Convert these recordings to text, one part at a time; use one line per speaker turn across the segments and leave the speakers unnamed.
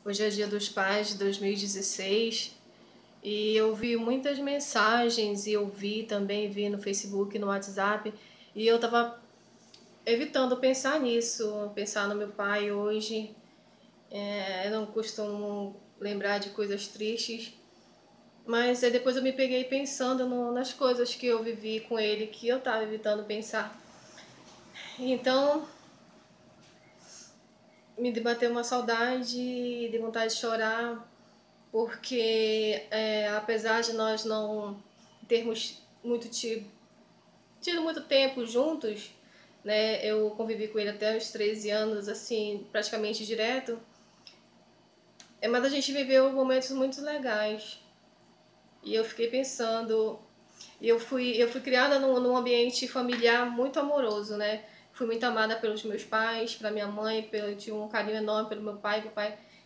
Hoje é Dia dos Pais de 2016 e eu vi muitas mensagens e eu vi no Facebook, no WhatsApp, e eu tava evitando pensar nisso, pensar no meu pai hoje. Eu não costumo lembrar de coisas tristes, mas aí depois eu me peguei pensando nas coisas que eu vivi com ele, que eu tava evitando pensar. Então me bateu uma saudade, de vontade de chorar, porque apesar de nós não termos tido muito tempo juntos, né, eu convivi com ele até os 13 anos, assim, praticamente direto, mas a gente viveu momentos muito legais. E eu fiquei pensando, eu fui criada num ambiente familiar muito amoroso, né? Fui muito amada pelos meus pais, pela minha mãe, eu tinha um carinho enorme pelo meu pai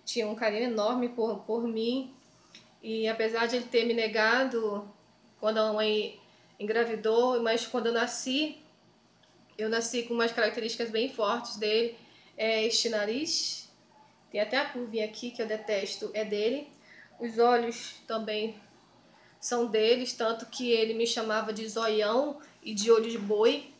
tinha um carinho enorme por mim. E apesar de ele ter me negado quando a mãe engravidou, mas quando eu nasci com umas características bem fortes dele. Este nariz, tem até a curvinha aqui que eu detesto, é dele. Os olhos também são deles, tanto que ele me chamava de zoião e de olho de boi.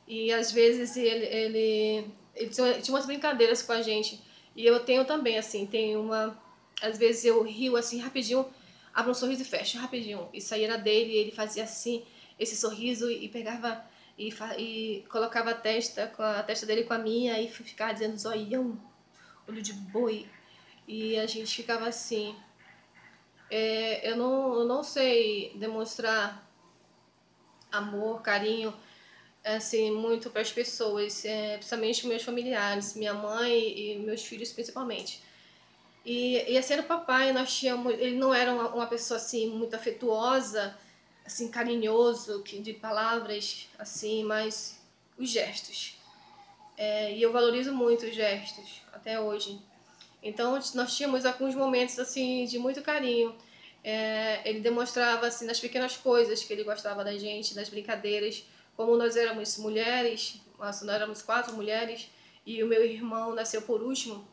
E às vezes ele tinha umas brincadeiras com a gente. E eu tenho também, assim, tem uma. Às vezes eu rio assim rapidinho, abro um sorriso e fecho rapidinho. Isso aí era dele, ele fazia assim, esse sorriso e pegava e colocava a testa dele com a minha e ficava dizendo zoião, olho de boi. E a gente ficava assim. Eu não sei demonstrar amor, carinho, assim, muito para as pessoas, principalmente meus familiares, minha mãe e meus filhos principalmente. E assim, era o papai, nós tínhamos, ele não era uma pessoa assim muito afetuosa, assim, carinhoso, de palavras assim, mas os gestos. E eu valorizo muito os gestos até hoje. Então nós tínhamos alguns momentos assim de muito carinho. Ele demonstrava assim nas pequenas coisas que ele gostava da gente, das brincadeiras. Como nós éramos mulheres, nós éramos 4 mulheres e o meu irmão nasceu por último.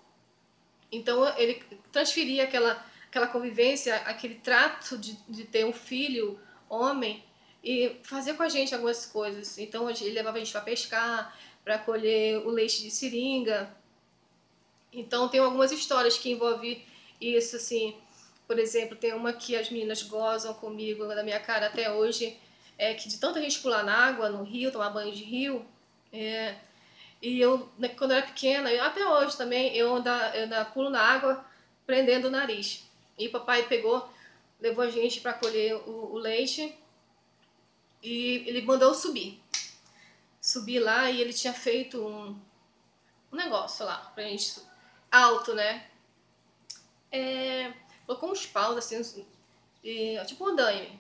Então ele transferia aquela convivência, aquele trato de ter um filho homem e fazer com a gente algumas coisas. Então ele levava a gente para pescar, para colher o leite de seringa. Então tem algumas histórias que envolvem isso, assim. Por exemplo, tem uma que as meninas gozam comigo da minha cara até hoje, que de tanta gente pular na água, no rio, tomar banho de rio, e eu, né, quando eu era pequena, até hoje também, eu ainda pulo na água prendendo o nariz. E o papai pegou, levou a gente para colher o leite e ele mandou subir. Subi lá e ele tinha feito um negócio lá pra gente, alto, né? Colocou uns paus assim, tipo um andaime,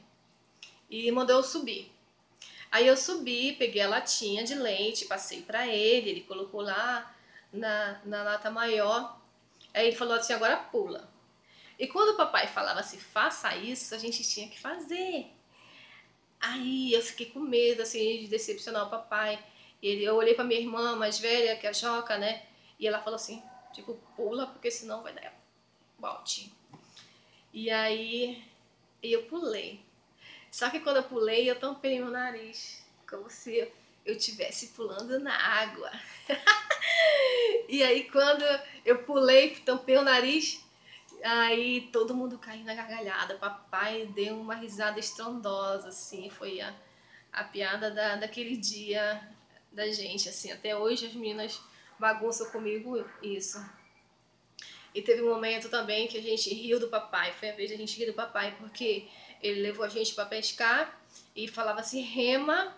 e mandou eu subir. Aí eu subi, peguei a latinha de leite, passei pra ele colocou lá na lata maior. Aí ele falou assim, agora pula. E quando o papai falava assim, faça isso, a gente tinha que fazer. Aí eu fiquei com medo, assim, de decepcionar o papai. Eu olhei pra minha irmã mais velha, que é a Joca, né? E ela falou assim, tipo, pula, porque senão vai dar bote. E aí eu pulei. Só que quando eu pulei, eu tampei meu nariz, como se eu estivesse pulando na água. E aí quando eu pulei, tampei o nariz, aí todo mundo caiu na gargalhada. Papai deu uma risada estrondosa, assim, foi a piada daquele dia da gente, assim. Até hoje as meninas bagunçam comigo isso. E teve um momento também que a gente riu do papai. Foi a vez da gente rir do papai, porque ele levou a gente para pescar e falava assim, rema,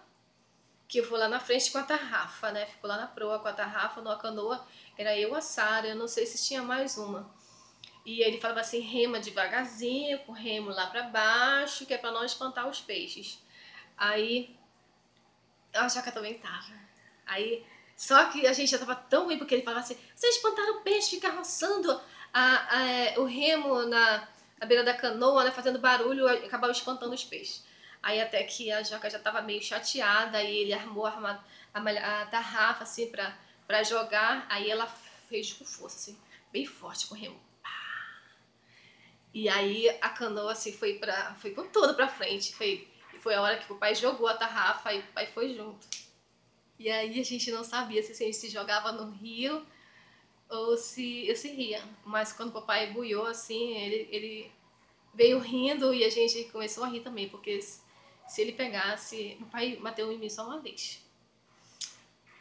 que eu vou lá na frente com a tarrafa, né? Ficou lá na proa com a tarrafa, numa canoa. Era eu, a Sara, eu não sei se tinha mais uma. E ele falava assim, rema devagarzinho, com o remo lá para baixo, que é para não espantar os peixes. Aí a Jaca também tava. Aí, só que a gente já tava tão ruim, porque ele falava assim, vocês espantaram o peixe, ficar roçando o remo na beira da canoa, né, fazendo barulho, acabava espantando os peixes. Aí até que a Jaca já tava meio chateada, e ele armou a tarrafa, assim, pra jogar, aí ela fez com força, assim, bem forte com o remo. E aí a canoa assim foi com tudo pra frente. Foi a hora que o pai jogou a tarrafa e o pai foi junto. E aí a gente não sabia se a gente se jogava no rio ou se eu se ria. Mas quando o papai buiou assim, ele veio rindo e a gente começou a rir também, porque se ele pegasse. O pai bateu em mim só uma vez.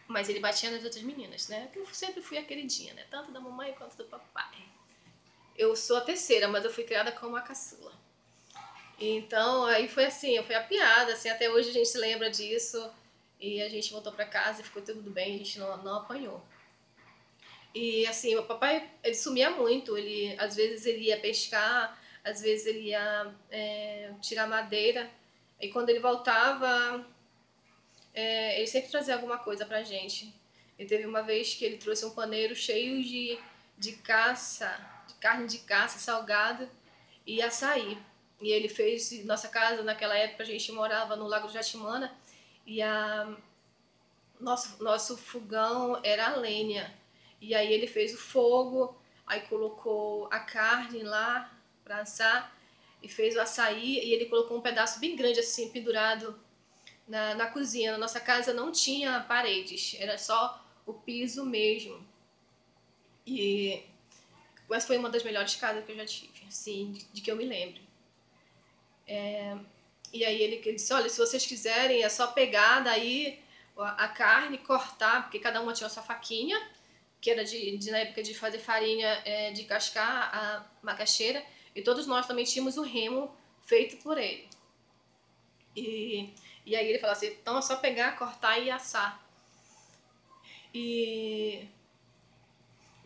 Mas ele batia nas outras meninas, né? Eu sempre fui a queridinha, né? Tanto da mamãe quanto do papai. Eu sou a terceira, mas eu fui criada como a caçula. Então, aí foi assim, foi a piada, assim, até hoje a gente se lembra disso. E a gente voltou pra casa e ficou tudo bem, a gente não apanhou. E assim, o papai, ele sumia muito, ele, às vezes ele ia pescar, às vezes ele ia tirar madeira. E quando ele voltava, ele sempre trazia alguma coisa pra gente. E teve uma vez que ele trouxe um paneiro cheio de caça, de carne de caça salgada e açaí. E ele fez nossa casa, naquela época a gente morava no Lago do Jatimana, e nosso fogão era a lenha. E aí ele fez o fogo, aí colocou a carne lá para assar e fez o açaí, e ele colocou um pedaço bem grande assim pendurado na cozinha. Na nossa casa não tinha paredes, era só o piso mesmo. E essa foi uma das melhores casas que eu já tive, assim, de que eu me lembro. E aí ele disse, olha, se vocês quiserem, é só pegar daí a carne, cortar, porque cada uma tinha a sua faquinha, que era na época de fazer farinha, de cascar a macaxeira, e todos nós também tínhamos o remo feito por ele. E aí ele falou assim, então é só pegar, cortar e assar. E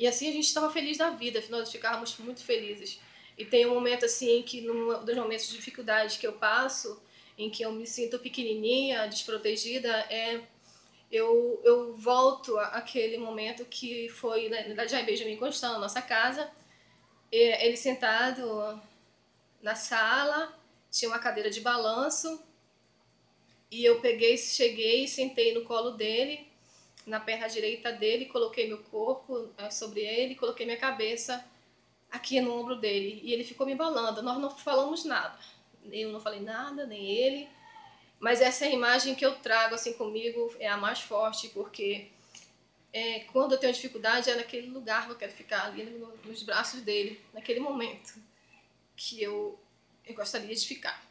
assim a gente estava feliz da vida, nós ficávamos muito felizes. E tem um momento assim que num dos momentos de dificuldade que eu passo, em que eu me sinto pequenininha, desprotegida, eu volto àquele momento que foi, né, na Jair Benjamin Constant, na nossa casa, ele sentado na sala, tinha uma cadeira de balanço, e eu cheguei, sentei no colo dele, na perna direita dele, coloquei meu corpo sobre ele, coloquei minha cabeça aqui no ombro dele, e ele ficou me embalando. Nós não falamos nada, eu não falei nada, nem ele, mas essa é a imagem que eu trago assim comigo, é a mais forte, porque quando eu tenho dificuldade é naquele lugar que eu quero ficar, ali nos braços dele, naquele momento que eu gostaria de ficar.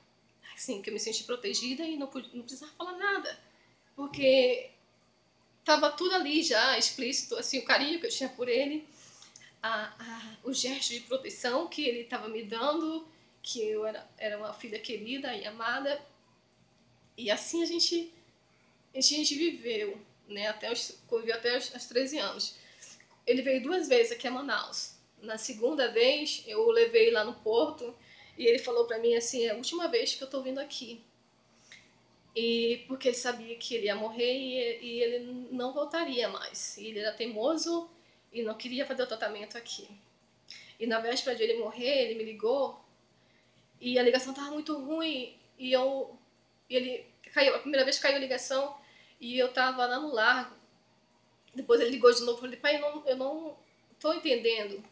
Assim, que eu me senti protegida e não precisava falar nada, porque estava tudo ali já explícito, assim, o carinho que eu tinha por ele, o gesto de proteção que ele estava me dando, que eu era uma filha querida e amada. E assim a gente viveu, né, conviveu até os 13 anos. Ele veio 2 vezes aqui a Manaus. Na segunda vez, eu o levei lá no porto e ele falou pra mim assim, é a última vez que eu tô vindo aqui. E porque ele sabia que ele ia morrer e ele não voltaria mais. E ele era teimoso e não queria fazer o tratamento aqui. E na véspera de ele morrer, ele me ligou e a ligação estava muito ruim e ele caiu, a primeira vez caiu a ligação e eu estava lá no largo. Depois ele ligou de novo e falei, pai, eu não tô entendendo.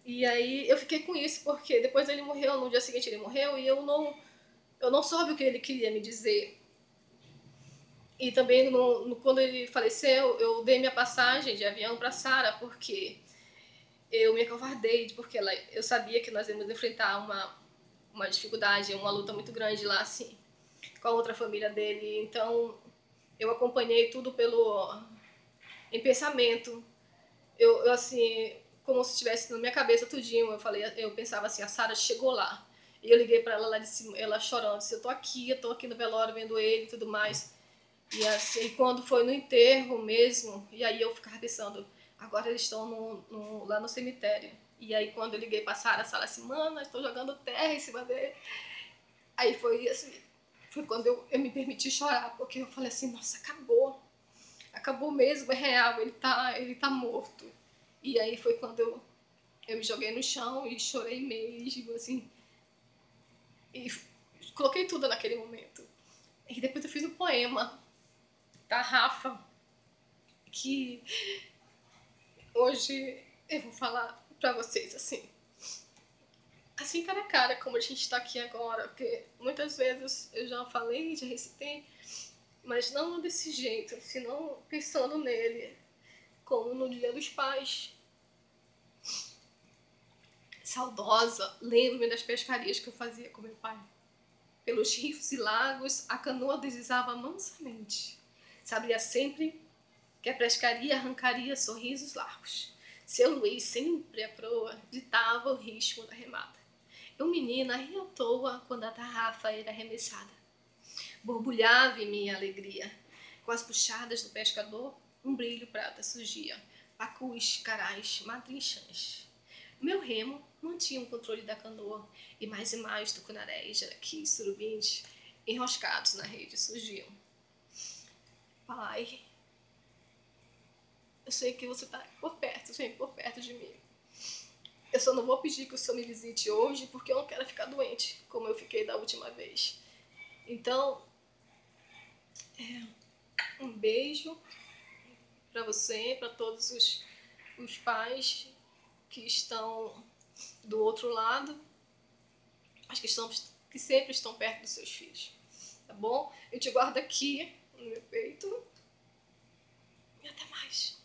E aí eu fiquei com isso porque depois ele morreu, no dia seguinte ele morreu e eu não soube o que ele queria me dizer. E também quando ele faleceu, eu dei minha passagem de avião para Sara porque eu me acovardei, porque eu sabia que nós íamos enfrentar uma dificuldade, uma luta muito grande lá, assim, com a outra família dele. Então, eu acompanhei tudo em pensamento. Eu assim, como se estivesse na minha cabeça tudinho, eu pensava assim, a Sara chegou lá. E eu liguei para ela lá de cima, ela chorando, disse, eu tô aqui no velório vendo ele e tudo mais. E assim, quando foi no enterro mesmo, e aí eu ficava pensando, agora eles estão lá no cemitério. E aí quando eu liguei pra Sara, a Sara assim, mano, estou jogando terra em cima dele. Aí foi assim, foi quando eu me permiti chorar, porque eu falei assim, nossa, acabou. Acabou mesmo, é real, ele tá morto. E aí foi quando eu me joguei no chão e chorei mesmo, assim. E coloquei tudo naquele momento. E depois eu fiz um poema da Rafa, que hoje eu vou falar pra vocês assim. assim cara a cara, como a gente está aqui agora, porque muitas vezes eu já falei, já recitei, mas não desse jeito, senão pensando nele, como no Dia dos Pais. Saudosa, lembro-me das pescarias que eu fazia com meu pai. Pelos rios e lagos, a canoa deslizava mansamente. Sabia sempre que a pescaria arrancaria sorrisos largos. Seu Luís, sempre à proa, ditava o ritmo da remada. Eu, menina, ria à toa quando a tarrafa era arremessada. Borbulhava em minha alegria. Com as puxadas do pescador, um brilho prata surgia. Pacus, carais, matrinchãs. Meu remo mantinha o controle da canoa, e mais tucunaréis, jaraquis, surubins, enroscados na rede surgiam. Pai, eu sei que você está por perto, sempre por perto de mim. Eu só não vou pedir que o senhor me visite hoje, porque eu não quero ficar doente, como eu fiquei da última vez. Então, um beijo para você, para todos os pais que estão do outro lado, mas que sempre estão perto dos seus filhos, tá bom? Eu te guardo aqui no meu peito e até mais.